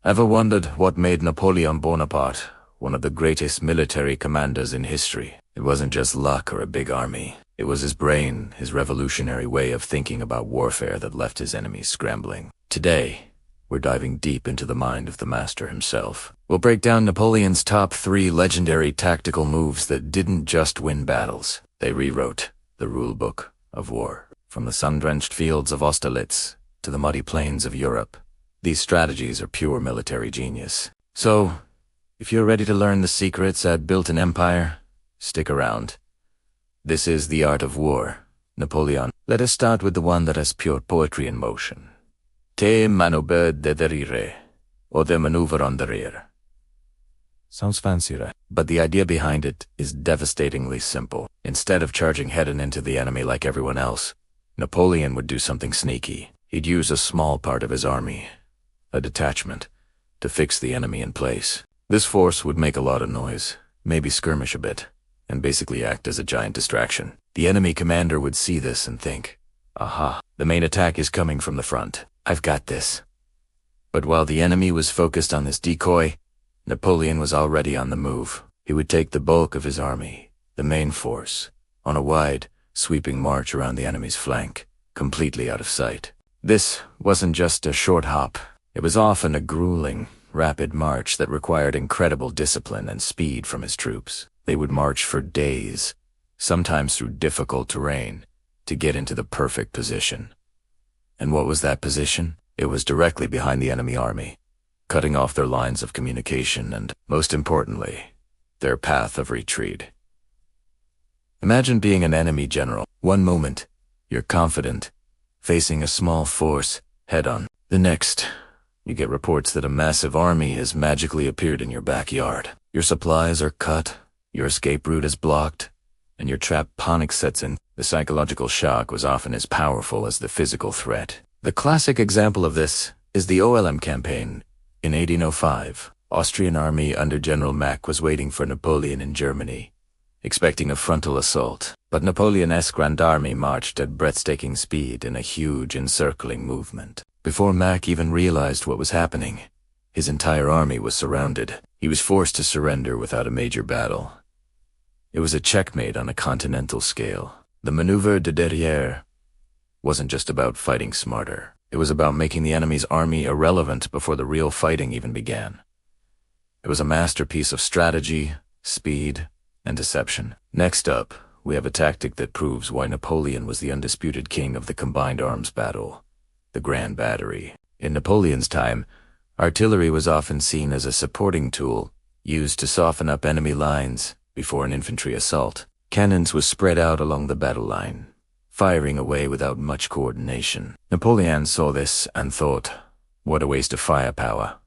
Ever wondered what made Napoleon Bonaparte one of the greatest military commanders in history? It wasn't just luck or a big army. It was his brain, his revolutionary way of thinking about warfare that left his enemies scrambling. Today, we're diving deep into the mind of the master himself. We'll break down Napoleon's top 3 legendary tactical moves that didn't just win battles. They rewrote the rule book of war. From the sun-drenched fields of Austerlitz to the muddy plains of Europe, these strategies are pure military genius. So, if you're ready to learn the secrets that built an empire, stick around. This is The Art of War, Napoleon. Let us start with the one that has pure poetry in motion. Te manœuvre de derrière, or the maneuver on the rear. Sounds fancy, right? But the idea behind it is devastatingly simple. Instead of charging head-on into the enemy like everyone else, Napoleon would do something sneaky. He'd use a small part of his army, a detachment, to fix the enemy in place. This force would make a lot of noise, maybe skirmish a bit, and basically act as a giant distraction. The enemy commander would see this and think, aha, the main attack is coming from the front. I've got this. But while the enemy was focused on this decoy, Napoleon was already on the move. He would take the bulk of his army, the main force, on a wide, sweeping march around the enemy's flank, completely out of sight. This wasn't just a short hop. It was often a grueling, rapid march that required incredible discipline and speed from his troops. They would march for days, sometimes through difficult terrain, to get into the perfect position. And what was that position? It was directly behind the enemy army, cutting off their lines of communication and, most importantly, their path of retreat. Imagine being an enemy general. One moment, you're confident, facing a small force head-on. The next, you get reports that a massive army has magically appeared in your backyard. Your supplies are cut, your escape route is blocked, and your trapped panic sets in. The psychological shock was often as powerful as the physical threat. The classic example of this is the OLM campaign. In 1805, Austrian army under General Mack was waiting for Napoleon in Germany, expecting a frontal assault. But Napoleon's Grand Army marched at breathtaking speed in a huge encircling movement. Before Mack even realized what was happening, his entire army was surrounded. He was forced to surrender without a major battle. It was a checkmate on a continental scale. The maneuver de derrière wasn't just about fighting smarter. It was about making the enemy's army irrelevant before the real fighting even began. It was a masterpiece of strategy, speed, and deception. Next up, we have a tactic that proves why Napoleon was the undisputed king of the combined arms battle, the Grand Battery. In Napoleon's time, artillery was often seen as a supporting tool used to soften up enemy lines before an infantry assault. Cannons were spread out along the battle line, firing away without much coordination. Napoleon saw this and thought, what a waste of firepower.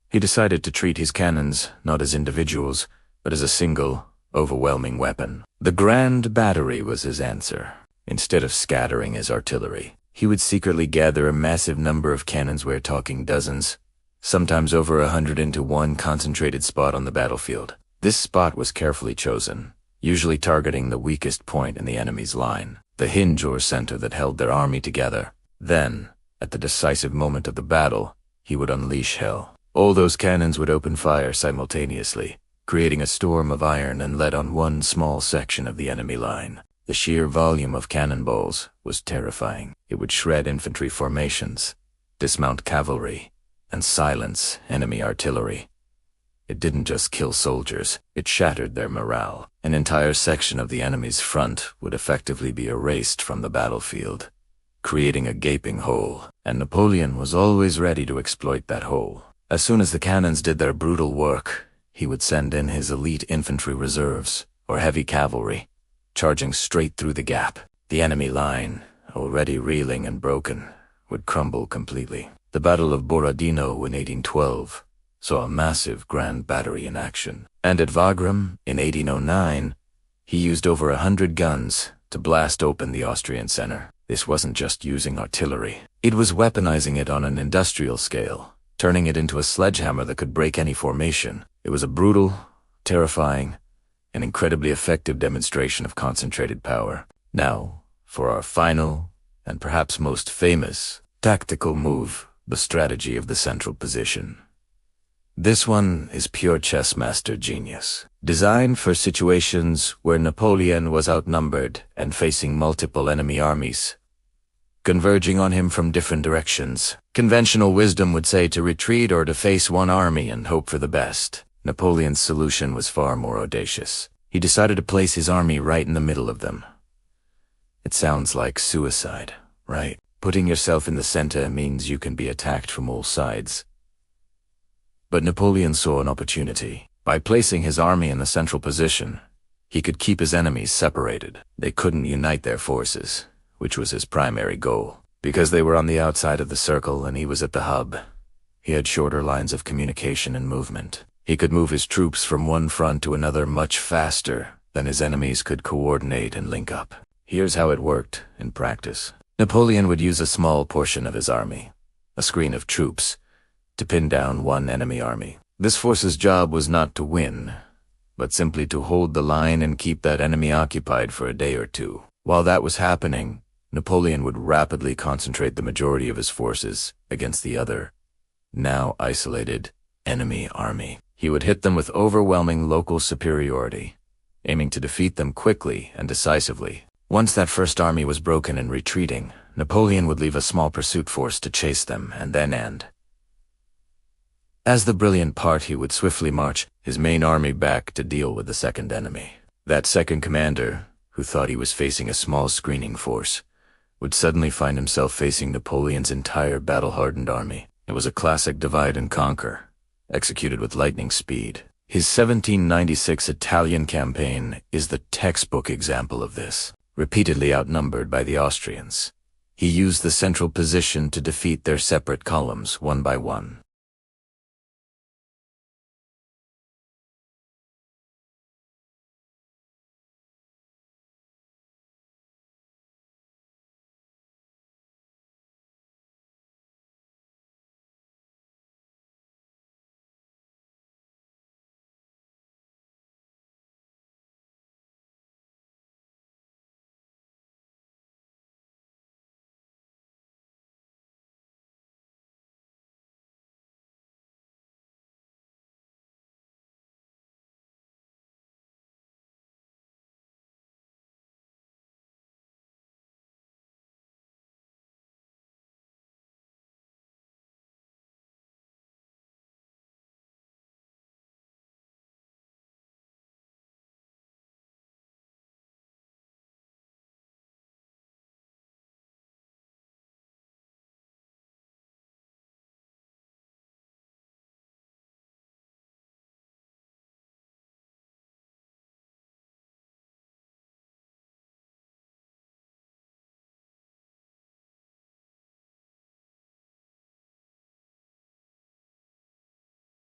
He decided to treat his cannons not as individuals, but as a single, overwhelming weapon. The Grand Battery was his answer. Instead of scattering his artillery, he would secretly gather a massive number of cannons, we're talking dozens, sometimes over 100, into one concentrated spot on the battlefield. This spot was carefully chosen, usually targeting the weakest point in the enemy's line, the hinge or center that held their army together. Then, at the decisive moment of the battle, he would unleash hell. All those cannons would open fire simultaneously, creating a storm of iron and lead on one small section of the enemy line. The sheer volume of cannonballs was terrifying. It would shred infantry formations, dismount cavalry, and silence enemy artillery. It didn't just kill soldiers, it shattered their morale. An entire section of the enemy's front would effectively be erased from the battlefield, creating a gaping hole. And Napoleon was always ready to exploit that hole. As soon as the cannons did their brutal work, he would send in his elite infantry reserves, or heavy cavalry, charging straight through the gap. The enemy line, already reeling and broken, would crumble completely. The Battle of Borodino in 1812 saw a massive Grand Battery in action. And at Wagram in 1809, he used over 100 guns to blast open the Austrian center. This wasn't just using artillery. It was weaponizing it on an industrial scale, turning it into a sledgehammer that could break any formation. It was a brutal, terrifying, and incredibly effective demonstration of concentrated power. Now, for our final, and perhaps most famous, tactical move, the strategy of the central position. This one is pure chess master genius. Designed for situations where Napoleon was outnumbered and facing multiple enemy armies, converging on him from different directions. Conventional wisdom would say to retreat or to face one army and hope for the best. Napoleon's solution was far more audacious. He decided to place his army right in the middle of them. It sounds like suicide, right? Putting yourself in the center means you can be attacked from all sides. But Napoleon saw an opportunity. By placing his army in the central position, he could keep his enemies separated. They couldn't unite their forces, which was his primary goal. Because they were on the outside of the circle and he was at the hub, he had shorter lines of communication and movement. He could move his troops from one front to another much faster than his enemies could coordinate and link up. Here's how it worked in practice. Napoleon would use a small portion of his army, a screen of troops, to pin down one enemy army. This force's job was not to win, but simply to hold the line and keep that enemy occupied for a day or two. While that was happening, Napoleon would rapidly concentrate the majority of his forces against the other, now isolated, enemy army. He would hit them with overwhelming local superiority, aiming to defeat them quickly and decisively. Once that first army was broken and retreating, Napoleon would leave a small pursuit force to chase them and then end. As the brilliant party would swiftly march his main army back to deal with the second enemy. That second commander, who thought he was facing a small screening force, would suddenly find himself facing Napoleon's entire battle-hardened army. It was a classic divide and conquer, executed with lightning speed. His 1796 Italian campaign is the textbook example of this. Repeatedly outnumbered by the Austrians, he used the central position to defeat their separate columns one by one.